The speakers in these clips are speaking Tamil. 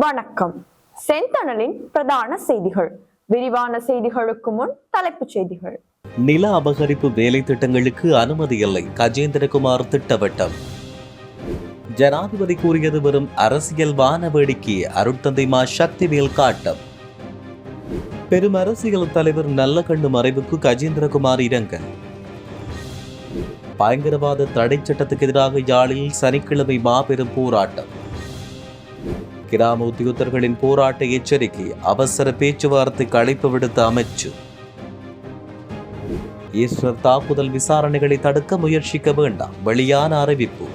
வணக்கம். செந்தணலின் பிரதான செய்திகள். விரிவான செய்திகளுக்கு முன் தலைப்புச் செய்திகள். நில அபகரிப்பு வேலை திட்டங்களுக்கு அனுமதி இல்லை, கஜேந்திரகுமார் திட்டவட்டம். ஜனாதிபதி கூறியது வெறும் அரசியல் வானவேடிக்கை, அருட்தந்தை மா சக்திவேல் காட்டம். பெரும் அரசியல் தலைவர் நல்லகண்ணு மறைவுக்கு கஜேந்திரகுமார் இரங்கல். பயங்கரவாத தடை சட்டத்துக்கு எதிராக யாழில் சனிக்கிழமை மாபெரும் போராட்டம். கிராம உத்தியோகத்தர்களின் போராட்ட எச்சரிக்கை, அவசர பேச்சுவார்த்தைக்கு அழைப்பு விடுத்த அமைச்சு. ஈஸ்டர் தாக்குதல் விசாரணைகளை தடுக்க முயற்சிக்க வேண்டாம், வெளியான அறிவிப்பு.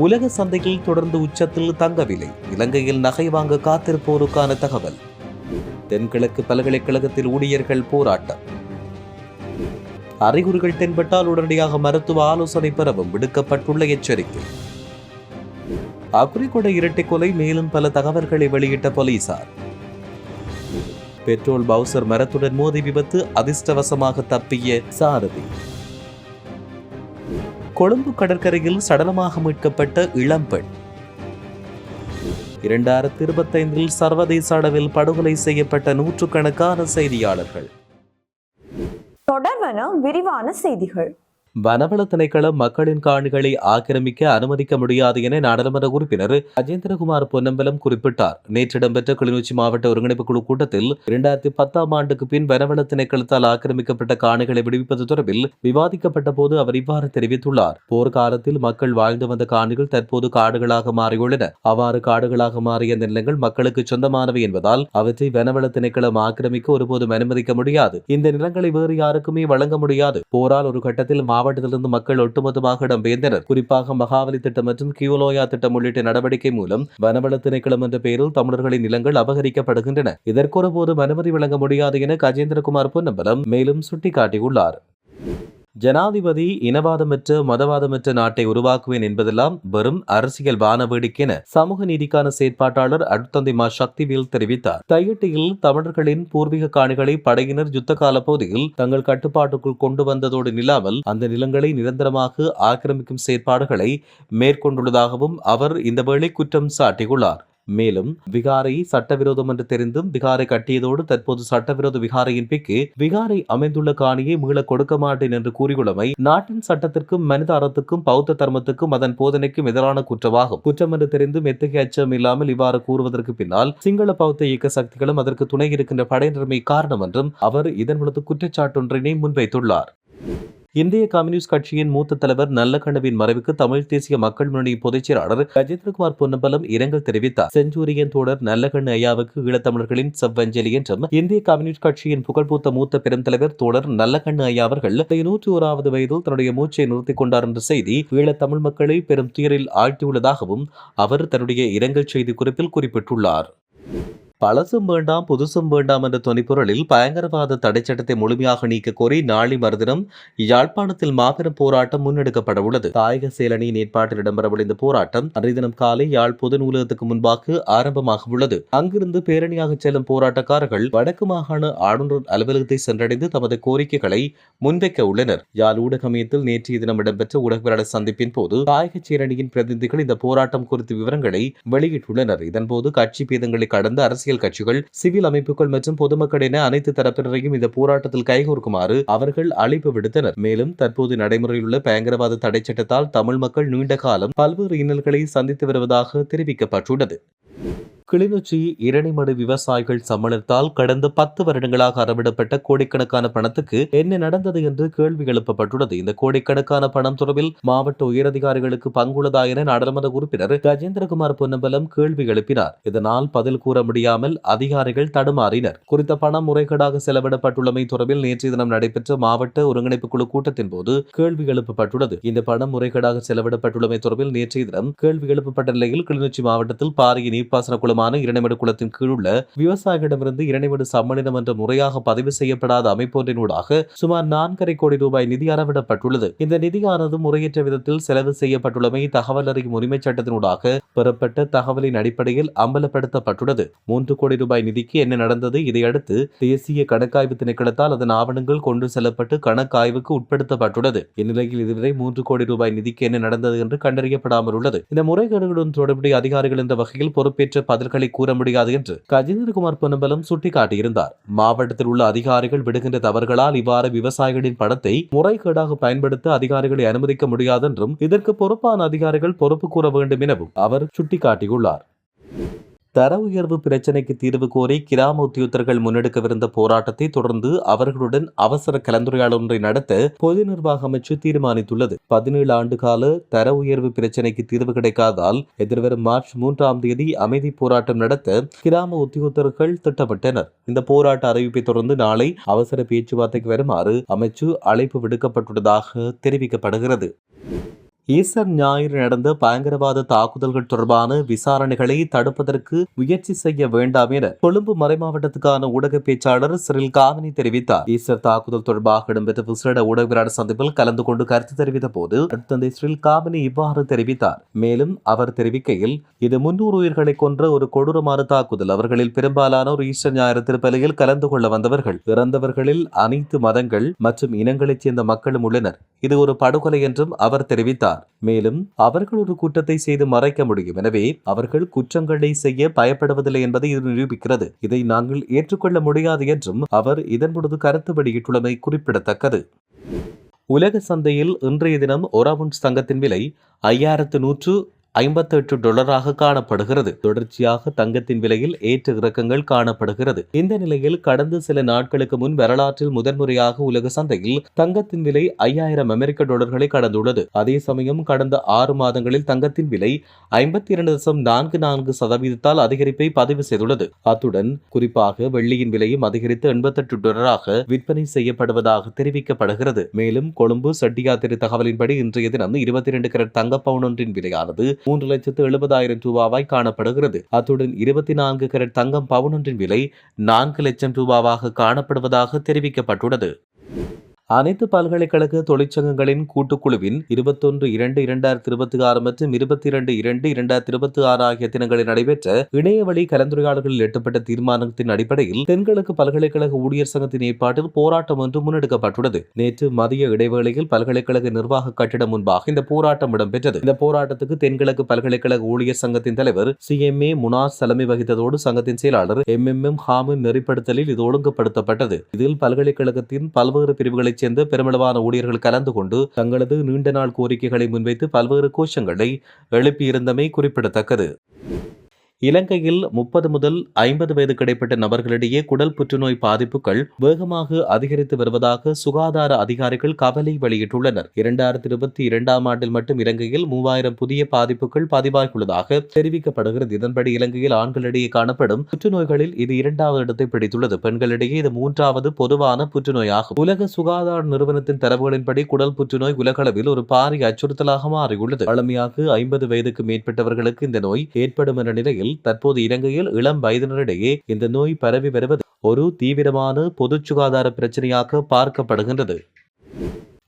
உலக சந்தையில் தொடர்ந்து உச்சத்தில் தங்க விலை, இலங்கையில் நகை வாங்க காத்திருப்போருக்கான தகவல். தென்கிழக்கு பல்கலைக்கழகத்தில் ஊழியர்கள் போராட்டம். அறிகுறிகள் தென்பட்டால் உடனடியாக மருத்துவ ஆலோசனை பெறவும் விடுக்கப்பட்டுள்ள எச்சரிக்கை. அக்குறிக்கொடை இரட்டை கொலை, மேலும் பல தகவல்களை வெளியிட்ட போலீசார். பெட்ரோல் பவுசர் மரத்துடன் மோதி விபத்து, அதிர்ஷ்டவசமாக தப்பிய சாரதி. கொழும்பு கடற்கரையில் சடலமாக மீட்கப்பட்ட இளம்பெண். 2025 சர்வதேச அளவில் படுகொலை செய்யப்பட்ட நூற்றுக்கணக்கான செய்தியாளர்கள். தொடர்வன விரிவான செய்திகள். வனவள திணைக்களம் மக்களின் காணிகளை ஆக்கிரமிக்க அனுமதிக்க முடியாது என நாடாளுமன்ற உறுப்பினர் கஜேந்திரகுமார் பொன்னம்பலம் குறிப்பிட்டார். நேற்று இடம்பெற்ற கிளிநொச்சி மாவட்ட ஒருங்கிணைப்பு குழு கூட்டத்தில் 2010ஆம் ஆண்டுக்கு பின் வனவள திணைக்களத்தால் ஆக்கிரமிக்கப்பட்ட காணிகளை விடுவிப்பது தொடர்பில் விவாதிக்கப்பட்ட போது அவர் இவ்வாறு தெரிவித்துள்ளார். போர்க்காலத்தில் மக்கள் வாழ்ந்து வந்த காணிகள் தற்போது காடுகளாக மாறியுள்ளன. அவ்வாறு காடுகளாக மாறிய இந்த நிலங்கள் மக்களுக்கு சொந்தமானவை என்பதால் அவற்றை வனவள திணைக்களம் ஆக்கிரமிக்க ஒருபோதும் அனுமதிக்க முடியாது. இந்த நிலங்களை வேறு யாருக்குமே வழங்க முடியாது. போரால் ஒரு கட்டத்தில் மாவட்டத்திலிருந்து மக்கள் ஒட்டுமொத்தமாக இடம்பெயர்ந்தனர். குறிப்பாக மகாவலி திட்டம் மற்றும் கியூலோயா திட்டம் உள்ளிட்ட நடவடிக்கை மூலம் வனவள திணைக்களம் என்ற பெயரில் தமிழர்களின் நிலங்கள் அபகரிக்கப்படுகின்றன. இதற்கு ஒருபோதும் அனுமதி வழங்க முடியாது என கஜேந்திரகுமார் பொன்னம்பலம் மேலும் சுட்டிக்காட்டியுள்ளார். ஜனாதிபதி இனவாதமற்ற மதவாதமற்ற நாட்டை உருவாக்குவேன் என்பதெல்லாம் வெறும் அரசியல் வானவேடிக்கை என சமூக நீதிக்கான செயற்பாட்டாளர் அருட்தந்தை மா சக்திவேல் தெரிவித்தார். தையிட்டியில் தமிழர்களின் பூர்வீக காணிகளை படையினர் யுத்த கால பகுதியில் தங்கள் கட்டுப்பாட்டுக்குள் கொண்டு வந்ததோடு நில்லாமல் அந்த நிலங்களை நிரந்தரமாக ஆக்கிரமிக்கும் செயற்பாடுகளை மேற்கொண்டுள்ளதாகவும் அவர் இந்த வேளை குற்றம் சாட்டியுள்ளார். மேலும் விகாரை சட்டவிரோதம் என்று தெரிந்தும் விகாரை கட்டியதோடு தற்போது சட்டவிரோத விகாரையின் பிக்கு விகாரை அமைந்துள்ள காணியை மீள கொடுக்க மாட்டேன் என்று கூறியுள்ளமை நாட்டின் சட்டத்திற்கும் மனித அறத்துக்கும் பௌத்த தர்மத்துக்கும் அதன் போதனைக்கும் எதிரான குற்றமாகும். குற்றம் என்று தெரிந்தும் எத்தகைய அச்சம் இல்லாமல் இவ்வாறு கூறுவதற்கு பின்னால் சிங்கள பௌத்த இயக்க சக்திகளும் அதற்கு துணை இருக்கின்ற படையினருமே காரணம் என்றும் அவர் இதன் மூலத்து குற்றச்சாட்டொன்றினை முன்வைத்துள்ளார். இந்திய கம்யூனிஸ்ட் கட்சியின் மூத்த தலைவர் நல்லகண்ணுவின் மறைவுக்கு தமிழ் தேசிய மக்கள் முன்னணி பொதுச் செயலாளர் கஜேந்திரகுமார் பொன்னம்பலம் இரங்கல் தெரிவித்தார். செஞ்சூரியன் தோழர் நல்லகண்ணு ஐயாவுக்கு ஈழத்தமிழர்களின் செவ்வஞ்சலி என்றும் இந்திய கம்யூனிஸ்ட் கட்சியின் புகழ்பூத்த மூத்த பெரும் தலைவர் தோழர் நல்லகண்ணு ஐயா அவர்கள் 101வது வயதில் தன்னுடைய மூச்சை நிறுத்திக் கொண்டார் என்ற செய்தி ஈழத்தமிழ் மக்களை பெரும் துயரில் ஆழ்த்தியுள்ளதாகவும் அவர் தன்னுடைய இரங்கல் செய்தி குறிப்பில் குறிப்பிட்டுள்ளார். பழசும் வேண்டாம் புதுசும் வேண்டாம் என்ற துணைப்பொருளில் பயங்கரவாத தடை சட்டத்தை முழுமையாக நீக்க கோரி நாளை மறுதினம் யாழ்ப்பாணத்தில் மாபெரும் போராட்டம் முன்னெடுக்கப்பட உள்ளது. தாயக செயலணியின் ஏற்பாட்டில் இடம்பெறவுள்ள இந்த போராட்டம் அன்றைய தினம் காலை யாழ் பொது நூலகத்துக்கு முன்பாக ஆரம்பமாக உள்ளது. அங்கிருந்து பேரணியாக செல்லும் போராட்டக்காரர்கள் வடக்கு மாகாண ஆளுநர் அலுவலகத்தை சென்றடைந்து தமது கோரிக்கைகளை முன்வைக்க உள்ளனர். யாழ் ஊடக மையத்தில் நேற்றைய தினம் இடம்பெற்ற ஊடகவியலாளர் சந்திப்பின் போது தாயக செயலணியின் பிரதிநிதிகள் இந்த போராட்டம் குறித்த விவரங்களை வெளியிட்டுள்ளனர். இதன்போது கட்சி பேதங்களை கடந்த அரசியல் கட்சிகள், சிவில் அமைப்புகள் மற்றும் பொதுமக்கள் என அனைத்து தரப்பினரையும் இந்த போராட்டத்தில் கைகோர்க்குமாறு அவர்கள் அழைப்பு விடுத்தனர். மேலும் தற்போது நடைமுறையில் உள்ள பயங்கரவாத தடை சட்டத்தால் தமிழ் மக்கள் நீண்ட காலம் பல்வேறு இன்னல்களை சந்தித்து வருவதாக தெரிவிக்கப்பட்டுள்ளது. கிளிநொச்சி இரணிமடு விவசாயிகள் சம்மேளனத்தால் கடந்த 10 வருடங்களாக அறவிடப்பட்ட கோடிக்கணக்கான பணத்துக்கு என்ன நடந்தது என்று கேள்வி எழுப்பப்பட்டுள்ளது. இந்த கோடிக்கணக்கான பணம் தொடர்பில் மாவட்ட உயரதிகாரிகளுக்கு பங்குள்ளதா என நாடாளுமன்ற உறுப்பினர் கஜேந்திரகுமார் பொன்னம்பலம் கேள்வி எழுப்பினார். இதனால் பதில் கூற முடியாமல் அதிகாரிகள் தடுமாறினர். குறித்த பணம் முறைகேடாக செலவிடப்பட்டுள்ளமை தொடர்பில் நேற்றைய தினம் நடைபெற்ற மாவட்ட ஒருங்கிணைப்பு குழு கூட்டத்தின் போது கேள்வி எழுப்பப்பட்டுள்ளது. இந்த பணம் முறைகேடாக செலவிடப்பட்டுள்ளமை தொடர்பில் நேற்றைய தினம் கேள்வி எழுப்பப்பட்ட நிலையில் கிளிநொச்சி மாவட்டத்தில் பாரிய நீர்ப்பாசன குளம் இரணைமடு குளத்தின் கீழுள்ள விவசாயிகளிடமிருந்து இரணைமடு சம்மேளனம் என்ற முறையாக பதிவு செய்யப்படாத அமைப்பொன்றினூடாக சுமார் 4.5 கோடி ரூபாய் நிதி அறவிடப்பட்டுள்ளது. இந்த நிதியானது முறையற்ற விதத்தில் செலவு செய்யப்பட்டுள்ளமை தகவல் அறியும் உரிமை சட்டத்தினூடாக பெறப்பட்ட தகவலின் அடிப்படையில் அம்பலப்படுத்தப்பட்டுள்ளது. 3 கோடி ரூபாய் நிதிக்கு என்ன நடந்தது? இதையடுத்து தேசிய கணக்காய்வு திணைக்களத்தால் அதன் ஆவணங்கள் கொண்டு செல்லப்பட்டு கணக்காய்வுக்கு உட்படுத்தப்பட்டுள்ளது. இந்நிலையில் இதுவரை 3 கோடி ரூபாய் நிதிக்கு என்ன நடந்தது என்று கண்டறியப்படாமல் உள்ளது. இந்த முறைகேடுகளுடன் தொடர்புடைய அதிகாரிகள் என்ற வகையில் பொறுப்பு பொறுப்பேற்ற பதில்களை கூற முடியாது என்று கஜேந்திரகுமார் பொன்னம்பலம் சுட்டிக்காட்டியிருந்தார். மாவட்டத்தில் உள்ள அதிகாரிகள் விடுகின்ற தவறுகளால் இவ்வாறு விவசாயிகளின் பணத்தை முறைகேடாக பயன்படுத்த அதிகாரிகளை அனுமதிக்க முடியாது என்றும் இதற்கு பொறுப்பான அதிகாரிகள் பொறுப்பு கூற வேண்டும் எனவும் அவர் சுட்டிக்காட்டியுள்ளார். தர உயர்வு பிரச்சினைக்கு தீர்வு கோரி கிராம உத்தியோகத்தர்கள் முன்னெடுக்கவிருந்த போராட்டத்தை தொடர்ந்து அவர்களுடன் அவசர கலந்துரையாடல் ஒன்றை நடத்த பொது நிர்வாக அமைச்சு தீர்மானித்துள்ளது. 17 ஆண்டு கால தர உயர்வு பிரச்சினைக்கு தீர்வு கிடைக்காதால் எதிர்வரும் மார்ச் 3ஆம் தேதி அமைதி போராட்டம் நடத்த கிராம உத்தியோகத்தர்கள் திட்டமிட்டனர். இந்த போராட்ட அறிவிப்பை தொடர்ந்து நாளை அவசர பேச்சுவார்த்தைக்கு வருமாறு அமைச்சு அழைப்பு விடுக்கப்பட்டுள்ளதாக தெரிவிக்கப்படுகிறது. ஈஸ்டர் ஞாயிறு நடந்த பயங்கரவாத தாக்குதல்கள் தொடர்பான விசாரணைகளை தடுப்பதற்கு முயற்சி செய்ய வேண்டாம் என கொழும்பு மறைமாவட்டத்துக்கான ஊடக பேச்சாளர் சிறில் காமினி தெரிவித்தார். ஈஸ்டர் தாக்குதல் தொடர்பாக இடம்பெற்ற விசேட ஊடகவியலாளர் சந்திப்பில் கலந்து கொண்டு கருத்து தெரிவித்த போது தந்தை சிறில் காமினி இவ்வாறு தெரிவித்தார். மேலும் அவர் தெரிவிக்கையில், இது 300 உயிர்களை கொன்ற ஒரு கொடூரமான தாக்குதல். அவர்களில் பெரும்பாலானோர் ஈஸ்டர் ஞாயிறு திருப்பலியில் கலந்து கொள்ள வந்தவர்கள். இறந்தவர்களில் அனைத்து மதங்கள் மற்றும் இனங்களைச் சேர்ந்த மக்களும் உள்ளனர். இது ஒரு படுகொலை என்றும் அவர் தெரிவித்தார். மேலும் அவர்கள் ஒரு குற்றத்தை செய்து மறைக்க முடியும், எனவே அவர்கள் குற்றங்களை செய்ய பயப்படுவதில்லை என்பதை இது நிரூபிக்கிறது. இதை நாங்கள் ஏற்றுக்கொள்ள முடியாது என்றும் அவர் இதன் பொழுது கருத்து வெளியிட்டுள்ளமை குறிப்பிடத்தக்கது. உலக சந்தையில் இன்றைய தினம் ஒரு அவுன்ஸ் தங்கத்தின் விலை $5158 காணப்படுகிறது. தொடர்ச்சியாக தங்கத்தின் விலையில் ஏற்ற இறக்கங்கள் காணப்படுகிறது. இந்த நிலையில் கடந்த சில நாட்களுக்கு முன் வரலாற்றில் முதன்முறையாக உலக சந்தையில் தங்கத்தின் விலை $5000 கடந்துள்ளது. அதே சமயம் கடந்த 6 மாதங்களில் தங்கத்தின் விலை 52.44% அதிகரிப்பை பதிவு செய்துள்ளது. அத்துடன் குறிப்பாக வெள்ளியின் விலையும் அதிகரித்து $88 விற்பனை செய்யப்படுவதாக தெரிவிக்கப்படுகிறது. மேலும் கொழும்பு செட்டியாத்திரை தகவலின்படி இன்றைய தினம் 22 கேரட் தங்க பவுன் ஒன்றின் விலையானது $3,70,000 காணப்படுகிறது. அத்துடன் 24 கேரட் தங்கம் பவுன் ஒன்றின் விலை $4 லட்சம் காணப்படுவதாக தெரிவிக்கப்பட்டுள்ளது. அனைத்து பல்கலைக்கழக தொழிற்சங்கங்களின் கூட்டுக்குழுவின் 21/2/2026 மற்றும் 22/2/2026 ஆகிய தினங்களில் நடைபெற்ற இணையவழி கலந்துரையாடல்களில் எட்டப்பட்ட தீர்மானத்தின் அடிப்படையில் தென்கிழக்கு பல்கலைக்கழக ஊழியர் சங்கத்தின் ஏற்பாட்டில் போராட்டம் ஒன்று முன்னெடுக்கப்பட்டுள்ளது. நேற்று மதிய இடைவேளையில் பல்கலைக்கழக நிர்வாக கட்டிடம் முன்பாக இந்த போராட்டம் இடம்பெற்றது. இந்த போராட்டத்துக்கு தென்கிழக்கு பல்கலைக்கழக ஊழியர் சங்கத்தின் தலைவர் CMA முனாஸ் தலைமை வகித்ததோடு சங்கத்தின் செயலாளர் MMM ஹாமின் நெறிப்படுத்தலில் இது ஒழுங்குபடுத்தப்பட்டது. இதில் பல்கலைக்கழகத்தின் பல்வேறு பிரிவுகளை சேர்ந்த பெருமளவான ஊழியர்கள் கலந்து கொண்டு தங்களது நீண்ட நாள் கோரிக்கைகளை முன்வைத்து பல்வேறு கோஷங்களை எழுப்பியிருந்தமை குறிப்பிடத்தக்கது. இலங்கையில் 30 முதல் 50 வயதுக்கு இடைப்பட்ட நபர்களிடையே குடல் புற்றுநோய் பாதிப்புகள் வேகமாக அதிகரித்து வருவதாக சுகாதார அதிகாரிகள் கவலை வெளியிட்டுள்ளனர். 2022ஆம் ஆண்டில் மட்டும் இலங்கையில் 3000 புதிய பாதிப்புகள் பதிவாகியுள்ளதாக தெரிவிக்கப்படுகிறது. இதன்படி இலங்கையில் ஆண்களிடையே காணப்படும் புற்றுநோய்களில் இது 2வது இடத்தை பிடித்துள்ளது. பெண்களிடையே இது 3வது பொதுவான புற்றுநோயாகும். உலக சுகாதார நிறுவனத்தின் தரவுகளின்படி குடல் புற்றுநோய் உலகளவில் ஒரு பாரிய அச்சுறுத்தலாக மாறியுள்ளது. பழமையாக 50 வயதுக்கு மேற்பட்டவர்களுக்கு இந்த நோய் ஏற்படும் என்ற நிலையில் தற்போது இலங்கையில் இளம் வயதினரிடையே இந்த நோய் பரவி வருவது ஒரு தீவிரமான பொது சுகாதார பிரச்சனையாக பார்க்கப்படுகின்றது.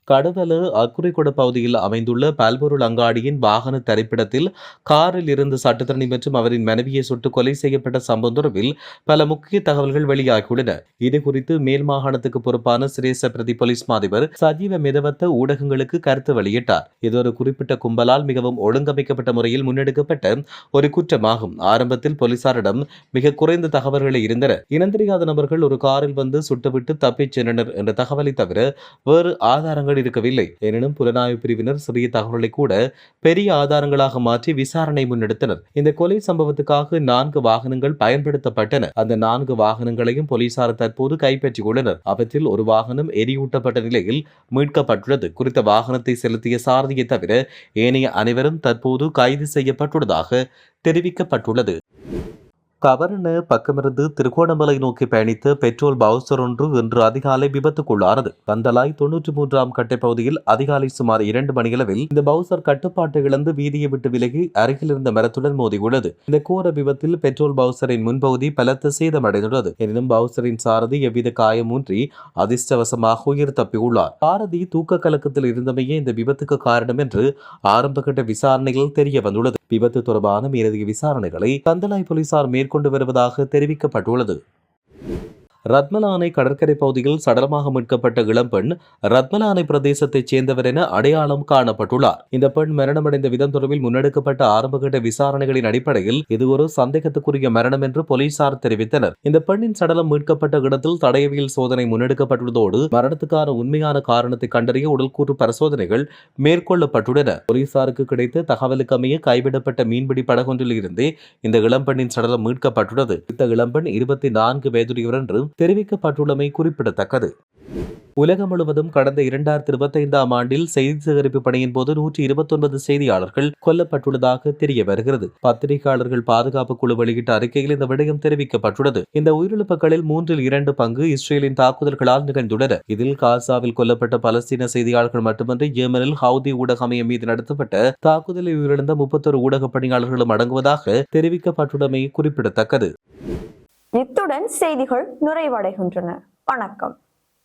கடவல அக்குறைகொட பகுதியில் அமைந்துள்ள பல்பொருள் அங்காடியின் வாகன தரிப்பிடத்தில் காரில் இருந்த சட்டத்தரணி மற்றும் அவரின் மனைவியை சுட்டு கொலை செய்யப்பட்ட சம்பவம் தொடர்பில் பல முக்கிய தகவல்கள் வெளியாகியுள்ளன. இது குறித்து மேல் மாகாணத்துக்கு பொறுப்பான சிரேஷ்ட பிரதி போலீஸ் மாதிபர் சஜீவ மெதவத்த ஊடகங்களுக்கு கருத்து வெளியிட்டார். இது ஒரு குறிப்பிட்ட கும்பலால் மிகவும் ஒழுங்கமைக்கப்பட்ட முறையில் முன்னெடுக்கப்பட்ட ஒரு குற்றமாகும். ஆரம்பத்தில் போலீசாரிடம் மிக குறைந்த தகவல்களை இருந்தன. இனந்தெரியாத நபர்கள் ஒரு காரில் வந்து சுட்டுவிட்டு தப்பிச் சென்றனர் என்ற தகவலை தவிர வேறு ஆதாரங்கள் இருக்கவில்லை. எனினும் புலனாய்வு பிரிவினர் சிறிய தகவல்களை கூட பெரிய ஆதாரங்களாக மாற்றி விசாரணை முன்னெடுத்தனர். இந்த கொலை சம்பவத்துக்காக 4 வாகனங்கள் பயன்படுத்தப்பட்டன. அந்த 4 வாகனங்களையும் போலீசார் தற்போது கைப்பற்றியுள்ளனர். அவற்றில் ஒரு வாகனம் எரியூட்டப்பட்ட நிலையில் மீட்கப்பட்டுள்ளது. குறித்த வாகனத்தை செலுத்திய சாரதியை தவிர ஏனைய அனைவரும் தற்போது கைது செய்யப்பட்டுள்ளதாக தெரிவிக்கப்பட்டுள்ளது. கவர்ன பக்கமிருந்து திருகோணமலை நோக்கி பயணித்த பெட்ரோல் பவுசர் ஒன்று இன்று அதிகாலை விபத்துக்குள்ளானது. கந்தலாய் 93ஆம் கட்டை பகுதியில் அதிகாலை சுமார் 2 மணியளவில் இந்த பவுசர் கட்டுப்பாட்டை இழந்து வீதியை விட்டு விலகி அருகில் இருந்த மரத்துடன் மோதியுள்ளது. இந்த கோர விபத்தில் பெட்ரோல் பவுசரின் முன்பகுதி பலத்த சேதமடைந்துள்ளது. எனினும் பவுசரின் சாரதி எவ்வித காயமின்றி அதிர்ஷ்டவசமாக உயிர் தப்பியுள்ளார். சாரதி தூக்க கலக்கத்தில் இருந்தமையே இந்த விபத்துக்கு காரணம் என்று ஆரம்பகட்ட விசாரணைகள் தெரிய வந்துள்ளது. விபத்து தொடர்பான மேலதிக விசாரணைகளை கந்தலாய் போலீசார் மேற்கொண்டு வருவதாக தெரிவிக்கப்பட்டுள்ளது. ரத்மலானை கடற்கரை பகுதியில் சடலமாக மீட்கப்பட்ட இளம்பெண் ரத்மலானை பிரதேசத்தைச் சேர்ந்தவர் என அடையாளம் காணப்பட்டுள்ளார். இந்த பெண் மரணமடைந்த விதம் தொடர்பில் முன்னெடுக்கப்பட்ட ஆரம்பகட்ட விசாரணைகளின் அடிப்படையில் இது ஒரு சந்தேகத்துக்குரிய மரணம் என்று போலீசார் தெரிவித்தனர். இந்த பெண்ணின் சடலம் மீட்கப்பட்ட இடத்தில் தடயவியல் சோதனை முன்னெடுக்கப்பட்டுள்ளதோடு மரணத்துக்கான உண்மையான காரணத்தை கண்டறிய உடல்கூறு பரிசோதனைகள் மேற்கொள்ளப்பட்டுள்ளன. போலீசாருக்கு கிடைத்த தகவலுக்கு அமைய கைவிடப்பட்ட மீன்பிடி படகொன்றில் இருந்தே இந்த இளம்பெண்ணின் சடலம் மீட்கப்பட்டுள்ளது. இந்த இளம்பெண் 24 வயதுடையவர் என்று தெரிவிக்கப்பட்டுள்ளமை குறிப்பிடத்தக்கது. உலகம் முழுவதும் கடந்த 2025ஆம் ஆண்டில் செய்தி சேகரிப்பு பணியின் போது 129 செய்தியாளர்கள் கொல்லப்பட்டுள்ளதாக தெரிய வருகிறது. பத்திரிகையாளர்கள் பாதுகாப்பு குழு வெளியிட்ட அறிக்கையில் இந்த விடயம் தெரிவிக்கப்பட்டுள்ளது. இந்த உயிரிழப்புகளில் 3/2 பங்கு இஸ்ரேலின் தாக்குதல்களால் நிகழ்ந்துள்ளன. இதில் காசாவில் கொல்லப்பட்ட பலஸ்தீன செய்தியாளர்கள் மட்டுமன்றி ஏமனில் ஹவுதி ஊடக அமையம் மீது நடத்தப்பட்ட தாக்குதலில் உயிரிழந்த 31 ஊடக பணியாளர்களும் அடங்குவதாக தெரிவிக்கப்பட்டுள்ளமை குறிப்பிடத்தக்கது. இத்துடன் செய்திகள் நிறைவடைகின்றன. வணக்கம்.